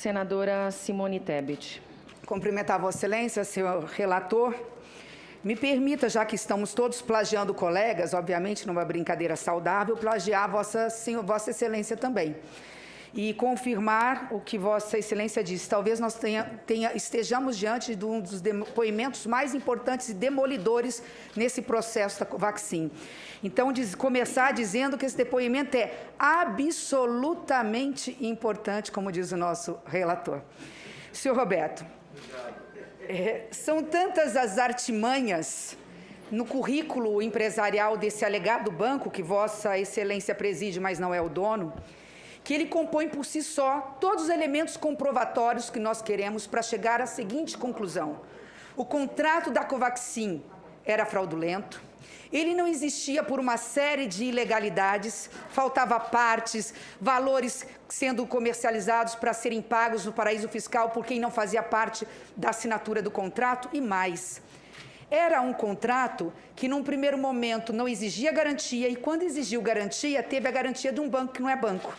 Senadora Simone Tebet. Cumprimentar Vossa Excelência, senhor relator. Me permita, já que estamos todos plagiando colegas, obviamente numa brincadeira saudável, plagiar Vossa Excelência também. E confirmar o que Vossa Excelência disse. Talvez nós estejamos diante de um dos depoimentos mais importantes e demolidores nesse processo da Covaxin. Então, começar dizendo que esse depoimento é absolutamente importante, como diz o nosso relator. Senhor Roberto, são tantas as artimanhas no currículo empresarial desse alegado banco, que Vossa Excelência preside, mas não é o dono, que ele compõe por si só todos os elementos comprovatórios que nós queremos para chegar à seguinte conclusão. O contrato da Covaxin era fraudulento, ele não existia por uma série de ilegalidades, faltava partes, valores sendo comercializados para serem pagos no paraíso fiscal por quem não fazia parte da assinatura do contrato e mais. Era um contrato que, num primeiro momento, não exigia garantia e, quando exigiu garantia, teve a garantia de um banco que não é banco,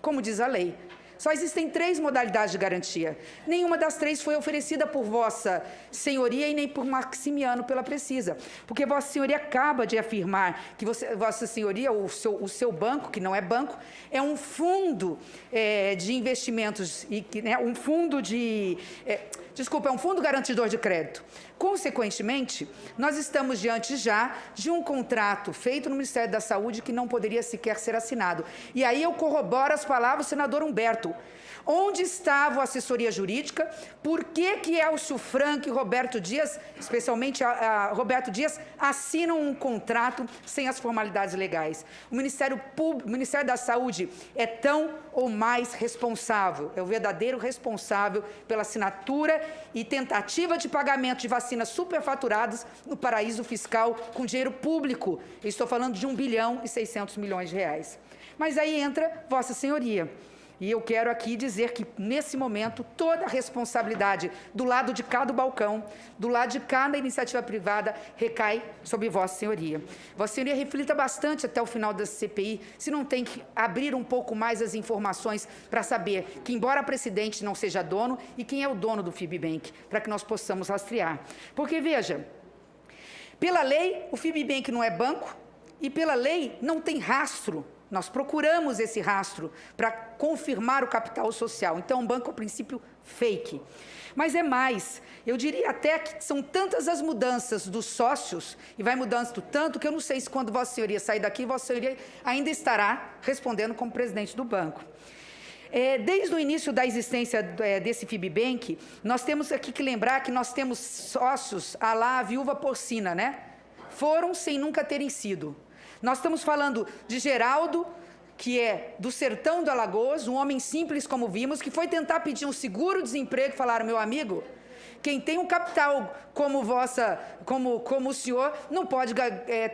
como diz a lei. Só existem 3 modalidades de garantia. Nenhuma das 3 foi oferecida por Vossa Senhoria e nem por Maximiano pela Precisa. Porque Vossa Senhoria acaba de afirmar que Vossa Senhoria, o seu banco, que não é banco, é um fundo de investimentos, um fundo de... é um fundo garantidor de crédito. Consequentemente, nós estamos diante já de um contrato feito no Ministério da Saúde que não poderia sequer ser assinado. E aí eu corroboro as palavras do senador Humberto. Onde estava a assessoria jurídica? Por que Elcio Franco e Roberto Dias, especialmente Roberto Dias, assinam um contrato sem as formalidades legais? O Ministério da Saúde é tão ou mais responsável, é o verdadeiro responsável pela assinatura e tentativa de pagamento de vacinas superfaturadas no paraíso fiscal com dinheiro público. Eu estou falando de 1 bilhão e 600 milhões de reais. Mas aí entra Vossa Senhoria. E eu quero aqui dizer que, nesse momento, toda a responsabilidade do lado de cá do balcão, do lado de cá da iniciativa privada, recai sobre Vossa Senhoria. Vossa Senhoria reflita bastante até o final da CPI, se não tem que abrir um pouco mais as informações para saber que, embora a presidente não seja dono, e quem é o dono do FIBBank, para que nós possamos rastrear. Porque, veja, pela lei, o FIBBank não é banco, e pela lei não tem rastro. Nós procuramos esse rastro para confirmar o capital social. Então, um banco, a princípio, fake. Mas é mais. Eu diria até que são tantas as mudanças dos sócios, e vai mudando tanto, que eu não sei se quando Vossa Senhoria sair daqui, Vossa Senhoria ainda estará respondendo como presidente do banco. Desde o início da existência desse FIBBank, nós temos aqui que lembrar que nós temos sócios à la viúva porcina, né? Foram sem nunca terem sido. Nós estamos falando de Geraldo, que é do sertão do Alagoas, um homem simples, como vimos, que foi tentar pedir um seguro-desemprego, falaram, meu amigo, quem tem um capital como o senhor, não pode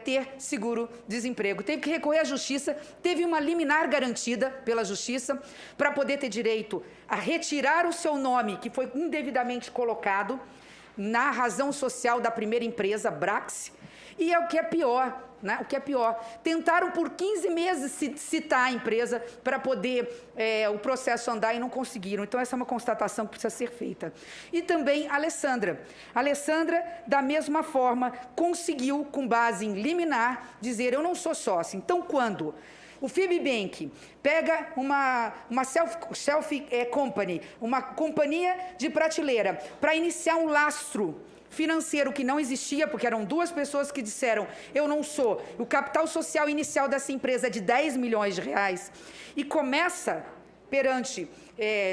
ter seguro-desemprego. Teve que recorrer à justiça, teve uma liminar garantida pela justiça, para poder ter direito a retirar o seu nome, que foi indevidamente colocado, na razão social da primeira empresa, Brax, e é o que é pior, né? O que é pior, tentaram por 15 meses citar a empresa para poder o processo andar e não conseguiram. Então, essa é uma constatação que precisa ser feita. E também a Alessandra. A Alessandra, da mesma forma, conseguiu, com base em liminar, dizer, eu não sou sócia. Então, quando o FIBBank pega uma company, uma companhia de prateleira, para iniciar um lastro financeiro que não existia, porque eram 2 pessoas que disseram, eu não sou, o capital social inicial dessa empresa é de 10 milhões de reais, e começa perante,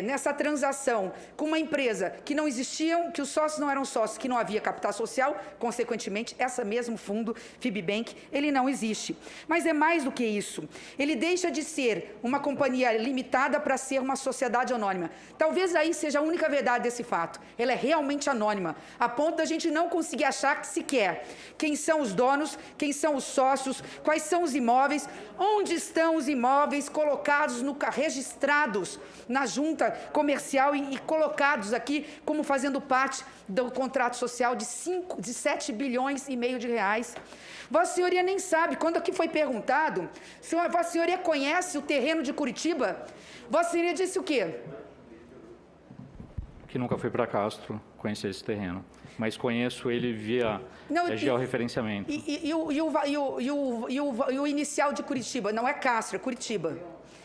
nessa transação, com uma empresa que não existia, que os sócios não eram sócios, que não havia capital social, consequentemente, esse mesmo fundo, FIBBank, ele não existe. Mas é mais do que isso. Ele deixa de ser uma companhia limitada para ser uma sociedade anônima. Talvez aí seja a única verdade desse fato. Ela é realmente anônima, a ponto da gente não conseguir achar sequer quem são os donos, quem são os sócios, quais são os imóveis, onde estão os imóveis colocados, registrados na junta comercial e colocados aqui como fazendo parte do contrato social de 7 bilhões e meio de reais. Vossa Senhoria nem sabe, quando aqui foi perguntado, Vossa Senhoria conhece o terreno de Curitiba? Vossa Senhoria disse o quê? que nunca fui para Castro conhecer esse terreno, mas conheço ele via georreferenciamento. E o inicial de Curitiba? Não é Castro, é Curitiba.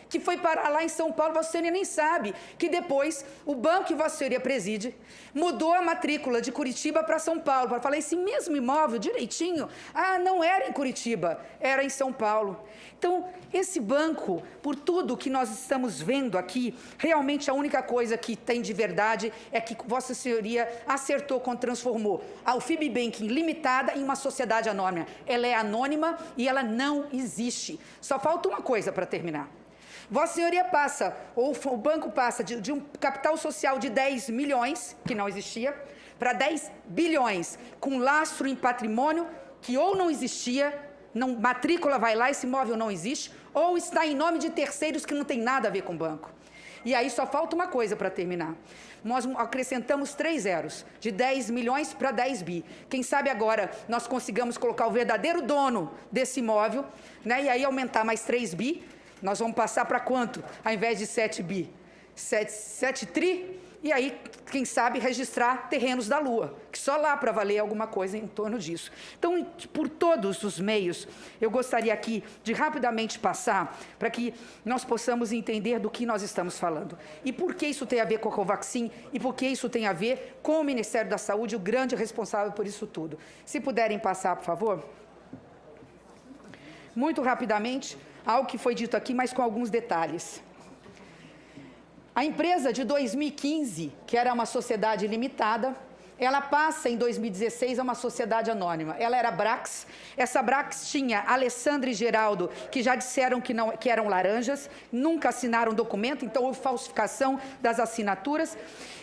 Que foi parar lá em São Paulo, Vossa Senhoria nem sabe que depois o banco que Vossa Senhoria preside mudou a matrícula de Curitiba para São Paulo, para falar esse mesmo imóvel direitinho, não era em Curitiba, era em São Paulo. Então, esse banco, por tudo que nós estamos vendo aqui, realmente a única coisa que tem de verdade é que Vossa Senhoria acertou quando transformou a UFIB Banking Limitada em uma sociedade anônima. Ela é anônima e ela não existe. Só falta uma coisa para terminar. Vossa Senhoria passa, ou o banco passa de um capital social de 10 milhões, que não existia, para 10 bilhões, com lastro em patrimônio que ou não existia, matrícula vai lá, esse imóvel não existe, ou está em nome de terceiros que não tem nada a ver com o banco. E aí só falta uma coisa para terminar. Nós acrescentamos 3 zeros, de 10 milhões para 10 bi. Quem sabe agora nós consigamos colocar o verdadeiro dono desse imóvel, né, e aí aumentar mais 3 bi, nós vamos passar para quanto? Ao invés de 7 bi? 7 tri? E aí, quem sabe, registrar terrenos da Lua, que só lá para valer alguma coisa em torno disso. Então, por todos os meios, eu gostaria aqui de rapidamente passar para que nós possamos entender do que nós estamos falando. E por que isso tem a ver com a Covaxin e por que isso tem a ver com o Ministério da Saúde, o grande responsável por isso tudo. Se puderem passar, por favor. Muito rapidamente, algo que foi dito aqui, mas com alguns detalhes. A empresa de 2015, que era uma sociedade limitada, ela passa em 2016 a uma sociedade anônima. Ela era Brax. Essa Brax tinha Alessandra e Geraldo, que já disseram que eram laranjas, nunca assinaram documento, então houve falsificação das assinaturas.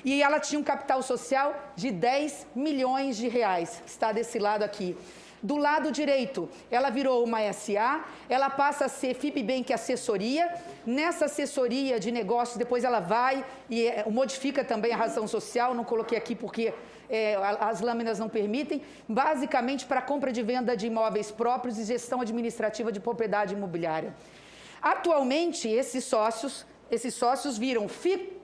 E ela tinha um capital social de 10 milhões de reais. Está desse lado aqui. Do lado direito, ela virou uma SA, ela passa a ser FIB Bank Assessoria. Nessa assessoria de negócios, depois ela vai e modifica também a razão social, não coloquei aqui porque as lâminas não permitem, basicamente para compra de venda de imóveis próprios e gestão administrativa de propriedade imobiliária. Atualmente, esses sócios viram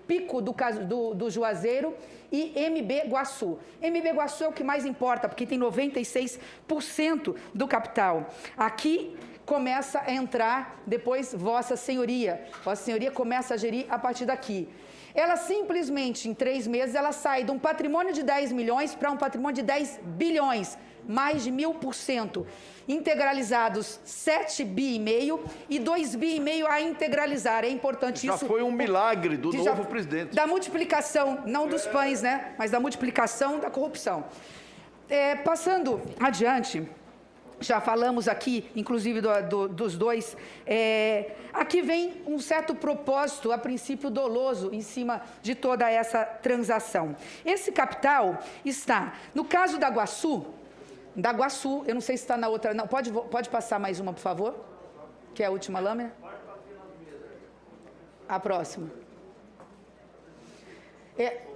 Pico do Juazeiro e MB Guaçu. MB Guaçu é o que mais importa, porque tem 96% do capital. Aqui começa a entrar depois Vossa Senhoria. Vossa Senhoria começa a gerir a partir daqui. Ela simplesmente, em 3 meses, ela sai de um patrimônio de 10 milhões para um patrimônio de 10 bilhões, mais de 1000%. Integralizados 7,5 bi e 2,5 bi a integralizar. É importante já isso. Já foi um milagre do novo presidente. Da multiplicação, não dos pães, né? Mas da multiplicação da corrupção. Passando adiante, já falamos aqui, inclusive dos dois, aqui vem um certo propósito, a princípio doloso, em cima de toda essa transação. Esse capital está, no caso da Guaçu, eu não sei se está na outra, não, pode passar mais uma, por favor, que é a última lâmina. A próxima.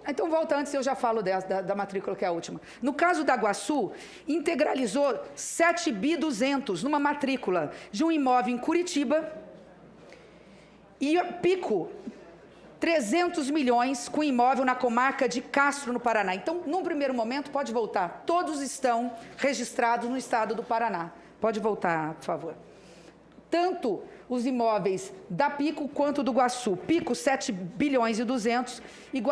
Então, volta antes, eu já falo da matrícula, que é a última. No caso da Guaçu, integralizou 7.200 numa matrícula de um imóvel em Curitiba e Pico, 300 milhões com imóvel na comarca de Castro, no Paraná. Então, num primeiro momento, pode voltar. Todos estão registrados no estado do Paraná. Pode voltar, por favor. Tanto os imóveis da Pico quanto do Guaçu. Pico, 7 bilhões e 200, e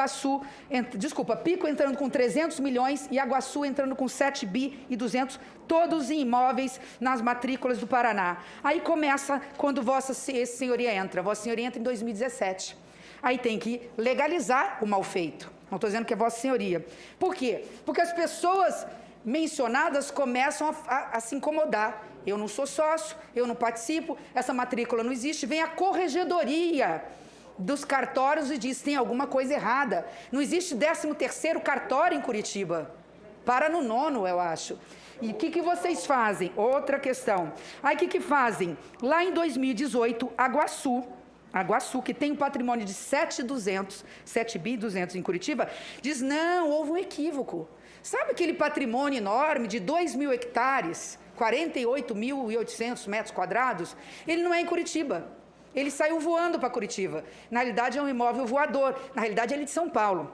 Pico entrando com 300 milhões e a Guaçu entrando com 7 bi e 200, todos em imóveis nas matrículas do Paraná. Aí começa quando Vossa Senhoria entra. Vossa Senhoria entra em 2017. Aí tem que legalizar o mal feito. Não estou dizendo que é Vossa Senhoria. Por quê? Porque as pessoas mencionadas começam a se incomodar. Eu não sou sócio, eu não participo, essa matrícula não existe. Vem a corregedoria dos cartórios e diz, tem alguma coisa errada. Não existe 13º cartório em Curitiba. Para no 9º, eu acho. E o que vocês fazem? Outra questão. Aí o que fazem? Lá em 2018, a Guaçu, que tem um patrimônio de 7 bi 200 em Curitiba, diz, não, houve um equívoco. Sabe aquele patrimônio enorme de 2.000 hectares, 48.800 metros quadrados? Ele não é em Curitiba. Ele saiu voando para Curitiba. Na realidade, é um imóvel voador. Na realidade, ele é de São Paulo.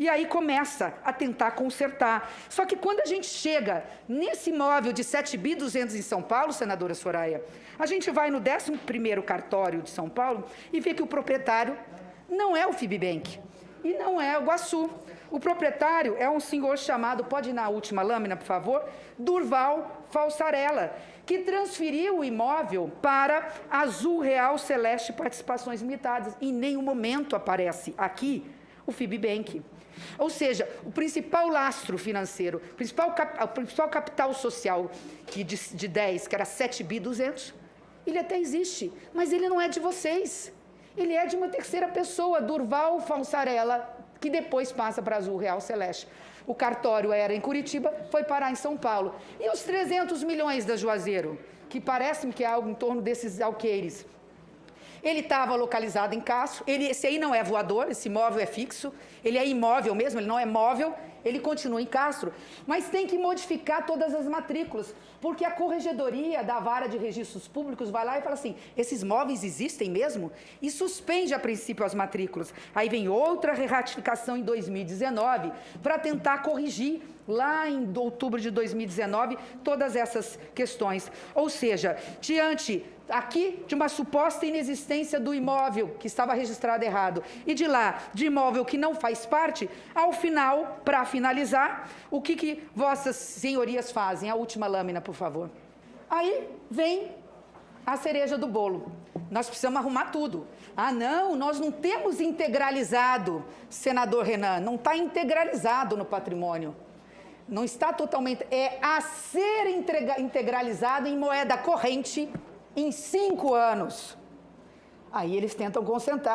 E aí começa a tentar consertar. Só que quando a gente chega nesse imóvel de 7.200 em São Paulo, senadora Soraya, a gente vai no 11º cartório de São Paulo e vê que o proprietário não é o Fibbank e não é o Iguaçu. O proprietário é um senhor chamado, pode ir na última lâmina, por favor, Durval Falsarella, que transferiu o imóvel para Azul Real Celeste Participações Limitadas. Em nenhum momento aparece aqui o Fibbank. Ou seja, o principal lastro financeiro, o principal capital social de 10, que era 7.200, ele até existe, mas ele não é de vocês. Ele é de uma terceira pessoa, Durval Falsarella, que depois passa para Azul Real Celeste. O cartório era em Curitiba, foi parar em São Paulo. E os 300 milhões da Juazeiro, que parece-me que é algo em torno desses alqueires. Ele estava localizado em Castro, esse aí não é voador, esse imóvel é fixo, ele é imóvel mesmo, ele não é móvel, ele continua em Castro, mas tem que modificar todas as matrículas, porque a Corregedoria da Vara de Registros Públicos vai lá e fala assim, esses móveis existem mesmo? E suspende a princípio as matrículas. Aí vem outra ratificação em 2019 para tentar corrigir lá em outubro de 2019 todas essas questões. Ou seja, diante aqui de uma suposta inexistência do imóvel que estava registrado errado e de lá de imóvel que não faz parte, ao final, para finalizar, o que vossas senhorias fazem? A última lâmina, por favor. Aí vem a cereja do bolo. Nós precisamos arrumar tudo. Ah, não, nós não temos integralizado, senador Renan, não está integralizado no patrimônio. Não está totalmente, é a ser integralizado em moeda corrente em 5 anos. Aí eles tentam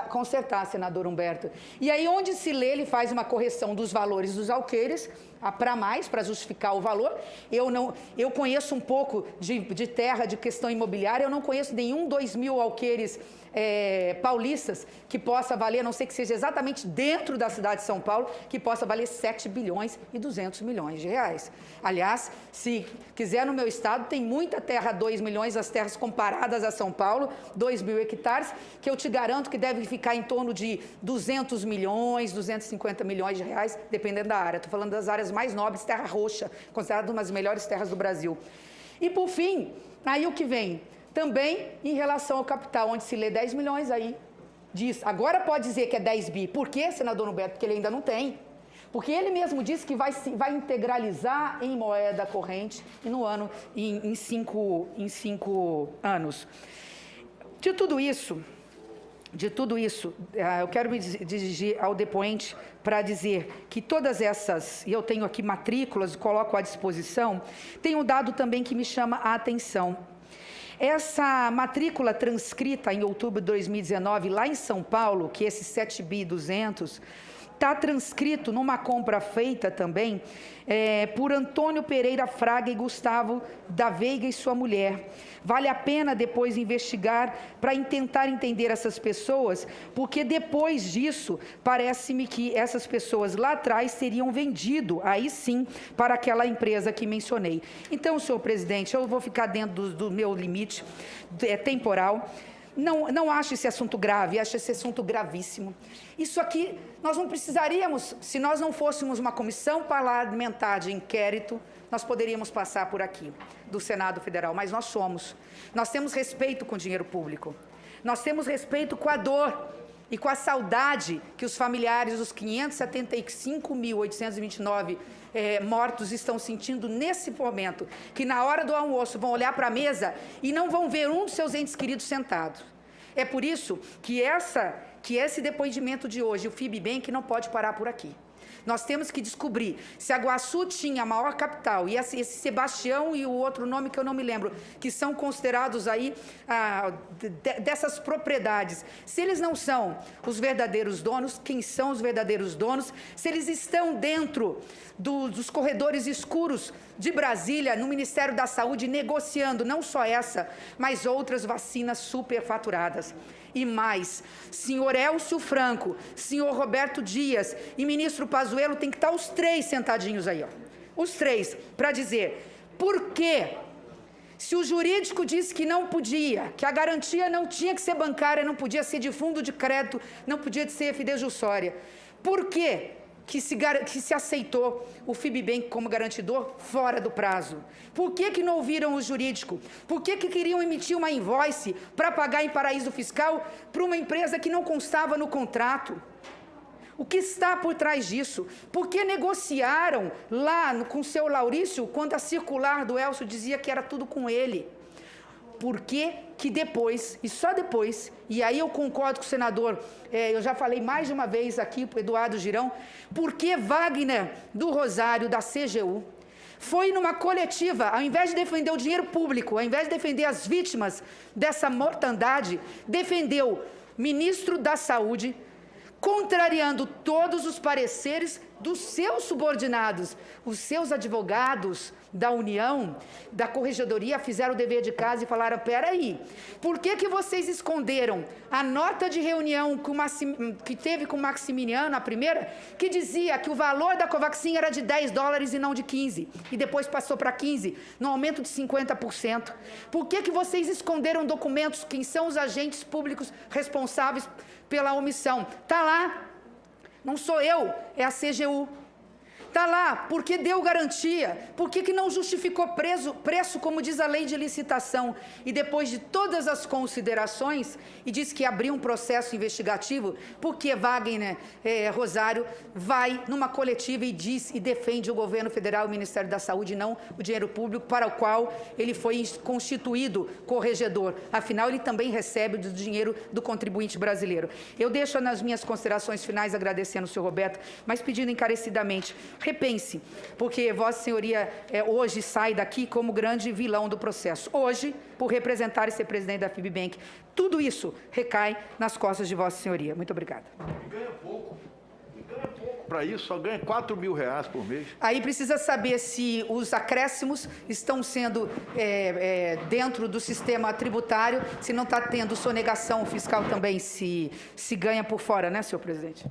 consertar, senador Humberto. E aí, onde se lê, ele faz uma correção dos valores dos alqueires, para mais, para justificar o valor. Eu conheço um pouco de terra, de questão imobiliária, eu não conheço nenhum 2.000 alqueires paulistas que possa valer, a não ser que seja exatamente dentro da cidade de São Paulo, que possa valer 7 bilhões e 200 milhões de reais. Aliás, se quiser no meu estado, tem muita terra, 2 milhões, as terras comparadas a São Paulo, 2.000 hectares, que eu te garanto que deve ficar em torno de 200 milhões, 250 milhões de reais, dependendo da área. Estou falando das áreas mais nobres, terra roxa, considerada uma das melhores terras do Brasil. E, por fim, aí o que vem? Também em relação ao capital, onde se lê 10 milhões, aí diz, agora pode dizer que é 10 bi. Por quê, senador Humberto? Porque ele ainda não tem. Porque ele mesmo disse que vai integralizar em moeda corrente em 5 anos. De tudo isso, eu quero me dirigir ao depoente para dizer que todas essas, e eu tenho aqui matrículas, coloco à disposição, tem um dado também que me chama a atenção. Essa matrícula transcrita em outubro de 2019, lá em São Paulo, que esse 7.200, está transcrito numa compra feita também por Antônio Pereira Fraga e Gustavo da Veiga e sua mulher. Vale a pena depois investigar para tentar entender essas pessoas, porque depois disso, parece-me que essas pessoas lá atrás teriam vendido, aí sim, para aquela empresa que mencionei. Então, senhor presidente, eu vou ficar dentro do meu limite temporal. Não acho esse assunto grave, acho esse assunto gravíssimo. Isso aqui, nós não precisaríamos, se nós não fôssemos uma comissão parlamentar de inquérito, nós poderíamos passar por aqui, do Senado Federal, mas nós somos. Nós temos respeito com o dinheiro público. Nós temos respeito com a dor e com a saudade que os familiares dos 575.829 mortos estão sentindo nesse momento, que na hora do almoço vão olhar para a mesa e não vão ver um dos seus entes queridos sentado. É por isso que esse depoimento de hoje, o Fibbank, não pode parar por aqui. Nós temos que descobrir se a Iguaçu tinha a maior capital e esse Sebastião e o outro nome que eu não me lembro, que são considerados aí dessas propriedades. Se eles não são os verdadeiros donos, quem são os verdadeiros donos? Se eles estão dentro dos corredores escuros de Brasília, no Ministério da Saúde, negociando não só essa, mas outras vacinas superfaturadas. E mais, senhor Elcio Franco, senhor Roberto Dias e ministro Pazuello tem que estar os três sentadinhos aí, ó. Os três, para dizer por quê? Se o jurídico disse que não podia, que a garantia não tinha que ser bancária, não podia ser de fundo de crédito, não podia ser fidejussória, por quê? que se aceitou o FIBBank como garantidor fora do prazo? Por que não ouviram o jurídico? Por que queriam emitir uma invoice para pagar em paraíso fiscal para uma empresa que não constava no contrato? O que está por trás disso? Por que negociaram lá com o seu Laurício, quando a circular do Elcio dizia que era tudo com ele? Por que depois, e só depois, e aí eu concordo com o senador, eu já falei mais de uma vez aqui para o Eduardo Girão, por que Wagner do Rosário, da CGU, foi numa coletiva, ao invés de defender o dinheiro público, ao invés de defender as vítimas dessa mortandade, defendeu ministro da Saúde, contrariando todos os pareceres dos seus subordinados. Os seus advogados da União, da Corregedoria, fizeram o dever de casa e falaram, peraí, por que vocês esconderam a nota de reunião que teve com o Maximiliano, a primeira, que dizia que o valor da Covaxin era de $10 e não de 15, e depois passou para 15, no aumento de 50%. Por que vocês esconderam documentos, quem são os agentes públicos responsáveis pela omissão? Está lá, não sou eu, é a CGU. Está lá, porque deu garantia, por que não justificou preço, como diz a lei de licitação, e depois de todas as considerações, e diz que abriu um processo investigativo, porque Wagner Rosário vai numa coletiva e diz e defende o governo federal e o Ministério da Saúde, não o dinheiro público para o qual ele foi constituído corregedor. Afinal, ele também recebe do dinheiro do contribuinte brasileiro. Eu deixo nas minhas considerações finais agradecendo o senhor Roberto, mas pedindo encarecidamente, repense, porque Vossa Senhoria hoje sai daqui como grande vilão do processo. Hoje, por representar e ser presidente da FIBBank, tudo isso recai nas costas de Vossa Senhoria. Muito obrigada. E ganha pouco para isso, só ganha R$4.000 por mês. Aí precisa saber se os acréscimos estão sendo dentro do sistema tributário, se não está tendo sonegação fiscal também, se ganha por fora, né, senhor presidente?